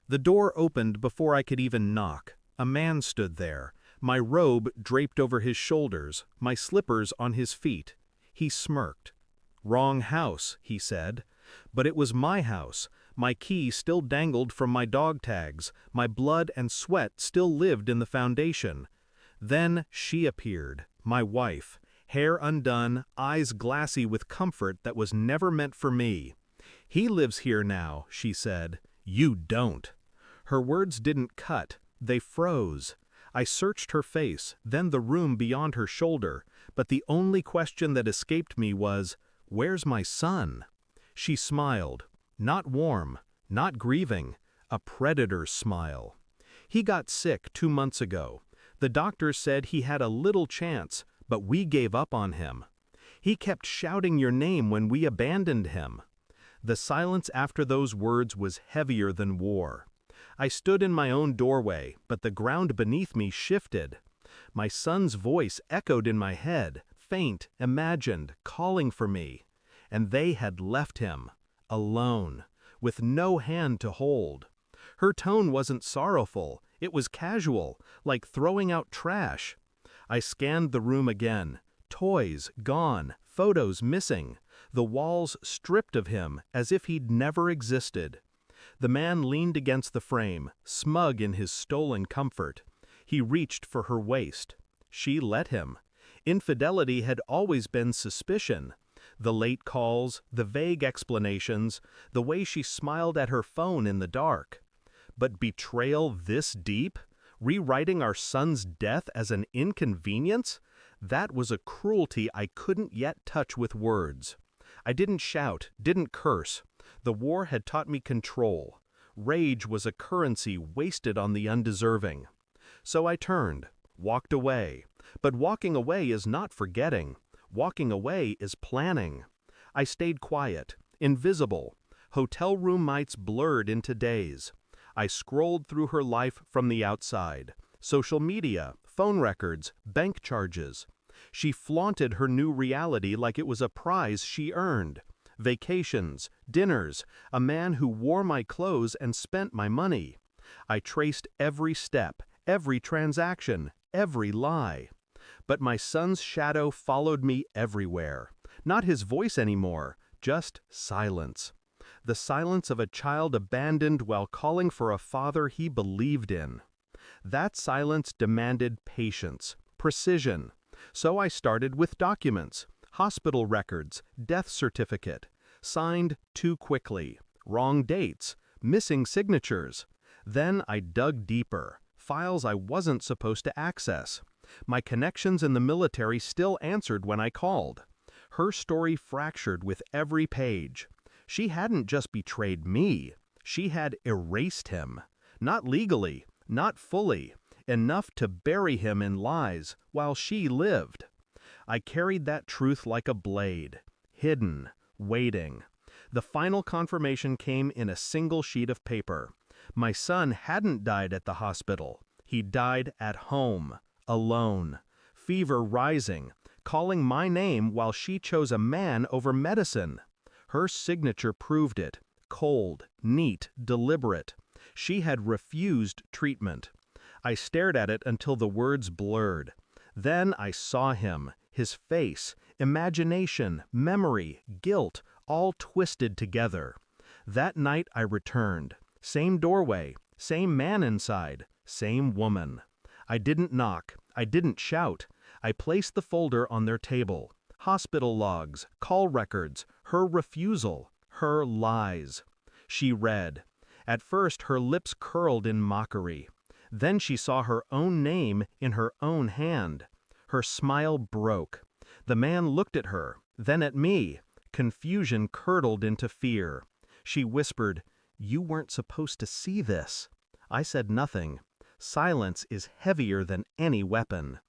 The door opened before I could even knock. A man stood there, my robe draped over his shoulders, my slippers on his feet. He smirked. "Wrong house," he said. But it was my house. My key still dangled from my dog tags, my blood and sweat still lived in the foundation. Then she appeared, my wife, hair undone, eyes glassy with comfort that was never meant for me. "He lives here now," she said. "You don't." Her words didn't cut, they froze. I searched her face, then the room beyond her shoulder, but the only question that escaped me was, "Where's my son?" She smiled. Not warm, not grieving, a predator's smile. "He got sick 2 months ago. The doctors said he had a little chance, but we gave up on him. He kept shouting your name when we abandoned him." The silence after those words was heavier than war. I stood in my own doorway, but the ground beneath me shifted. My son's voice echoed in my head, faint, imagined, calling for me. And they had left him, alone, with no hand to hold. Her tone wasn't sorrowful, it was casual, like throwing out trash. I scanned the room again. Toys gone, photos missing, the walls stripped of him as if he'd never existed. The man leaned against the frame, smug in his stolen comfort. He reached for her waist. She let him. Infidelity had always been suspicion. The late calls, the vague explanations, the way she smiled at her phone in the dark. But betrayal this deep? Rewriting our son's death as an inconvenience? That was a cruelty I couldn't yet touch with words. I didn't shout, didn't curse. The war had taught me control. Rage was a currency wasted on the undeserving. So I turned, walked away. But walking away is not forgetting. Walking away is planning. I stayed quiet, invisible. Hotel room nights blurred into days. I scrolled through her life from the outside. Social media, phone records, bank charges. She flaunted her new reality like it was a prize she earned. Vacations, dinners, a man who wore my clothes and spent my money. I traced every step, every transaction, every lie. But my son's shadow followed me everywhere. Not his voice anymore, just silence. The silence of a child abandoned while calling for a father he believed in. That silence demanded patience, precision. So I started with documents, hospital records, death certificate, signed too quickly, wrong dates, missing signatures. Then I dug deeper, files I wasn't supposed to access. My connections in the military still answered when I called. Her story fractured with every page. She hadn't just betrayed me, she had erased him. Not legally, not fully, enough to bury him in lies while she lived. I carried that truth like a blade, hidden, waiting. The final confirmation came in a single sheet of paper. My son hadn't died at the hospital. He died at home, alone. Fever rising, calling my name while she chose a man over medicine. Her signature proved it, cold, neat, deliberate. She had refused treatment. I stared at it until the words blurred. Then I saw him, his face, imagination, memory, guilt, all twisted together. That night I returned. Same doorway, same man inside, same woman. I didn't knock, I didn't shout. I placed the folder on their table. Hospital logs, call records, her refusal, her lies. She read. At first her lips curled in mockery. Then she saw her own name in her own hand. Her smile broke. The man looked at her, then at me. Confusion curdled into fear. She whispered, "You weren't supposed to see this." I said nothing. Silence is heavier than any weapon.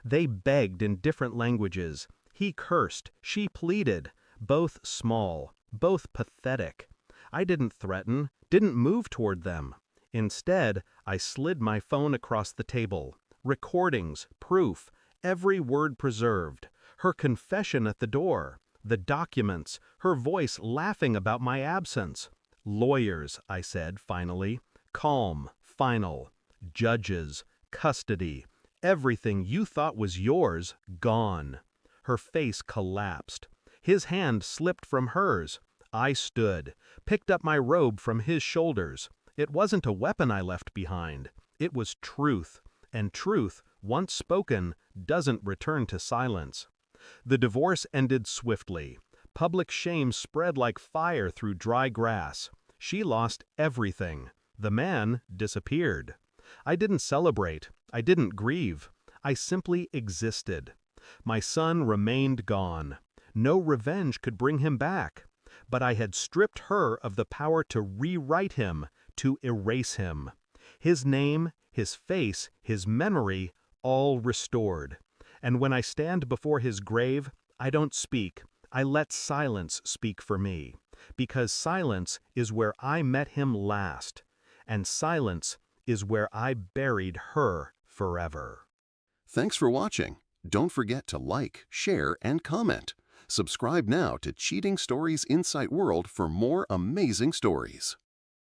They begged in different languages. He cursed, she pleaded. Both small, both pathetic. I didn't threaten, didn't move toward them. Instead, I slid my phone across the table. Recordings, proof, every word preserved. Her confession at the door. The documents, her voice laughing about my absence. "Lawyers," I said finally. Calm, final, judges, custody, everything you thought was yours, gone. Her face collapsed. His hand slipped from hers. I stood, picked up my robe from his shoulders. It wasn't a weapon I left behind. It was truth, and truth, once spoken, doesn't return to silence. The divorce ended swiftly. Public shame spread like fire through dry grass. She lost everything. The man disappeared. I didn't celebrate. I didn't grieve. I simply existed. My son remained gone. No revenge could bring him back. But I had stripped her of the power to rewrite him, to erase him. His name, his face, his memory, all restored. And when I stand before his grave, I don't speak. I let silence speak for me. Because silence is where I met him last. And silence is where I buried her forever. Thanks for watching. Don't forget to like, share, and comment. Subscribe now to Cheating Stories Insight World for more amazing stories.